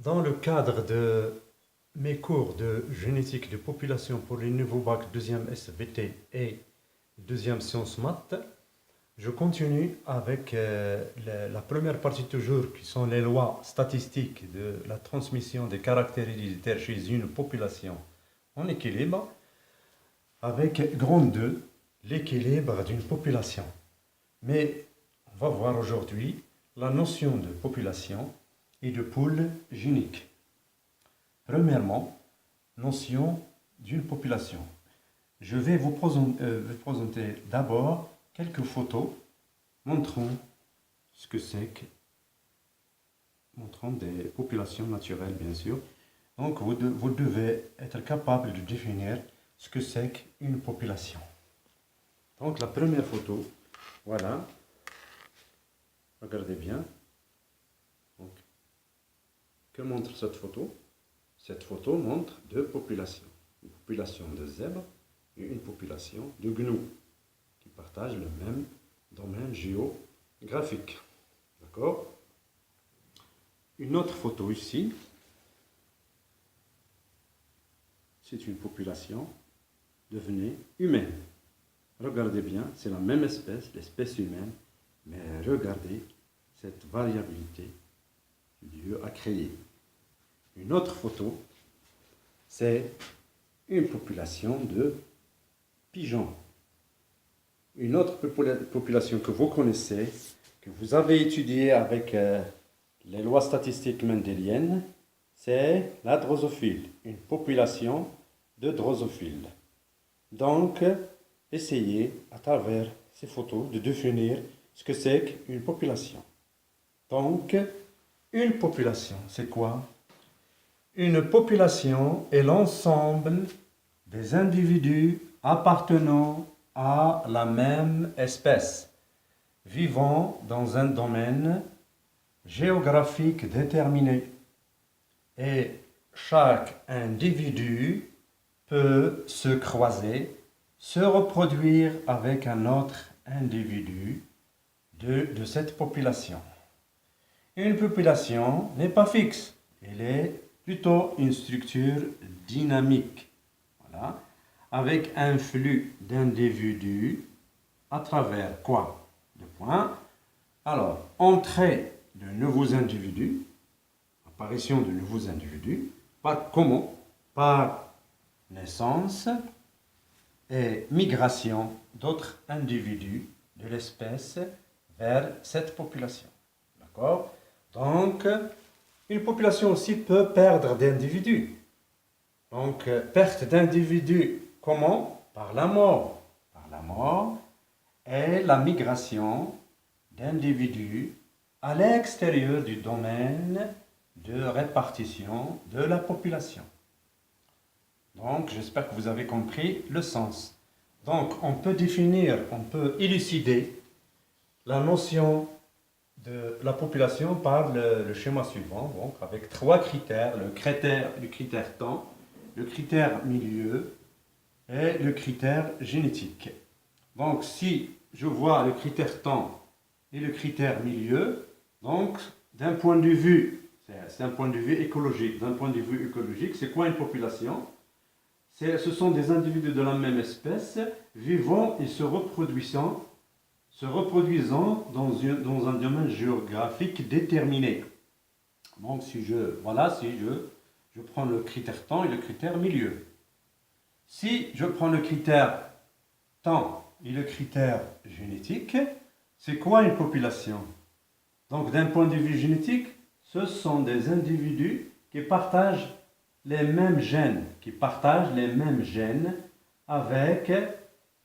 Dans le cadre de mes cours de génétique de population pour les nouveaux bacs 2e SVT et 2e sciences maths, je continue avec la première partie toujours qui sont les lois statistiques de la transmission des caractères héréditaires chez une population en équilibre, avec grande 2, l'équilibre d'une population. Mais on va voir aujourd'hui la notion de population et de pool génique. Premièrement, notion d'une population. Je vais vous présenter d'abord quelques photos montrant ce que c'est que, montrant des populations naturelles bien sûr. Donc vous devez être capable de définir ce que c'est qu'une population. Donc la première photo, voilà, regardez bien. Donc, que montre cette photo? Cette photo montre deux populations. Une population de zèbres et une population de gnous qui partagent le même domaine géographique. D'accord? Une autre photo ici, c'est une population devenue humaine. Regardez bien, c'est la même espèce, l'espèce humaine, mais regardez cette variabilité que Dieu a créée. Une autre photo, c'est une population de pigeons. Une autre population que vous connaissez, que vous avez étudiée avec les lois statistiques mendéliennes, c'est la drosophile, une population de drosophiles. Donc, essayez à travers ces photos de définir ce que c'est qu'une population. Donc, une population, c'est quoi? Une population est l'ensemble des individus appartenant à la même espèce, vivant dans un domaine géographique déterminé. Et chaque individu peut se croiser, se reproduire avec un autre individu de cette population. Une population n'est pas fixe, elle est plutôt une structure dynamique, voilà, avec un flux d'individus à travers quoi? Deux points. Alors, entrée de nouveaux individus, apparition de nouveaux individus, par comment? Par naissance et migration d'autres individus de l'espèce vers cette population. D'accord? Donc, une population aussi peut perdre d'individus. Donc, perte d'individus, comment? Par la mort. Par la mort et la migration d'individus à l'extérieur du domaine de répartition de la population. Donc, j'espère que vous avez compris le sens. Donc, on peut définir, on peut élucider la notion de la population par le schéma suivant, donc avec trois critères, le critère temps, le critère milieu et le critère génétique. Donc si je vois le critère temps et le critère milieu, donc d'un point de vue, c'est un point de vue écologique, d'un point de vue écologique, c'est quoi une population? Ce sont des individus de la même espèce vivant et se reproduisant dans un domaine géographique déterminé. Donc si je prends le critère temps et le critère milieu. Si je prends le critère temps et le critère génétique, c'est quoi une population? Donc d'un point de vue génétique, ce sont des individus qui partagent les mêmes gènes, avec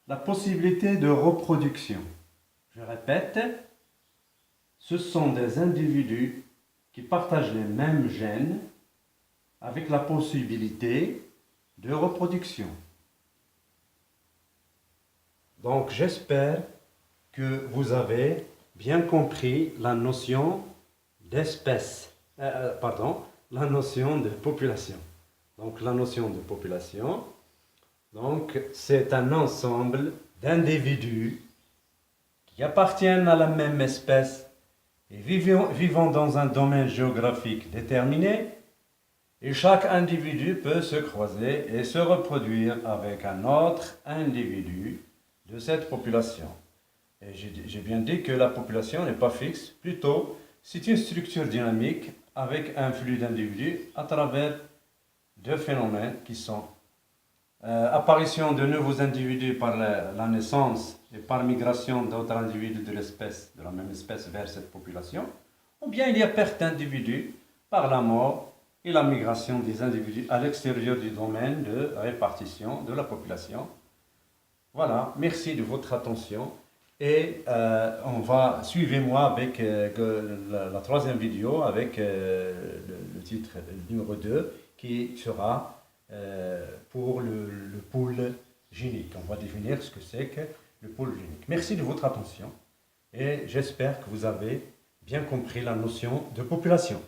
la possibilité de reproduction. Je répète, ce sont des individus qui partagent les mêmes gènes avec la possibilité de reproduction. Donc j'espère que vous avez bien compris la notion d'espèce, la notion de population. Donc la notion de population, donc c'est un ensemble d'individus qui appartiennent à la même espèce et vivant dans un domaine géographique déterminé, Et chaque individu peut se croiser et se reproduire avec un autre individu de cette population. Et j'ai bien dit que la population n'est pas fixe, plutôt c'est une structure dynamique avec un flux d'individus à travers deux phénomènes qui sont apparition de nouveaux individus par la naissance et par migration d'autres individus de l'espèce, de la même espèce vers cette population, ou bien il y a perte d'individus par la mort et la migration des individus à l'extérieur du domaine de répartition de la population. Voilà, merci de votre attention et on va suivez-moi avec la troisième vidéo avec le titre numéro 2 qui sera pour le pôle génique. On va définir ce que c'est que le pôle génique. Merci de votre attention et j'espère que vous avez bien compris la notion de population.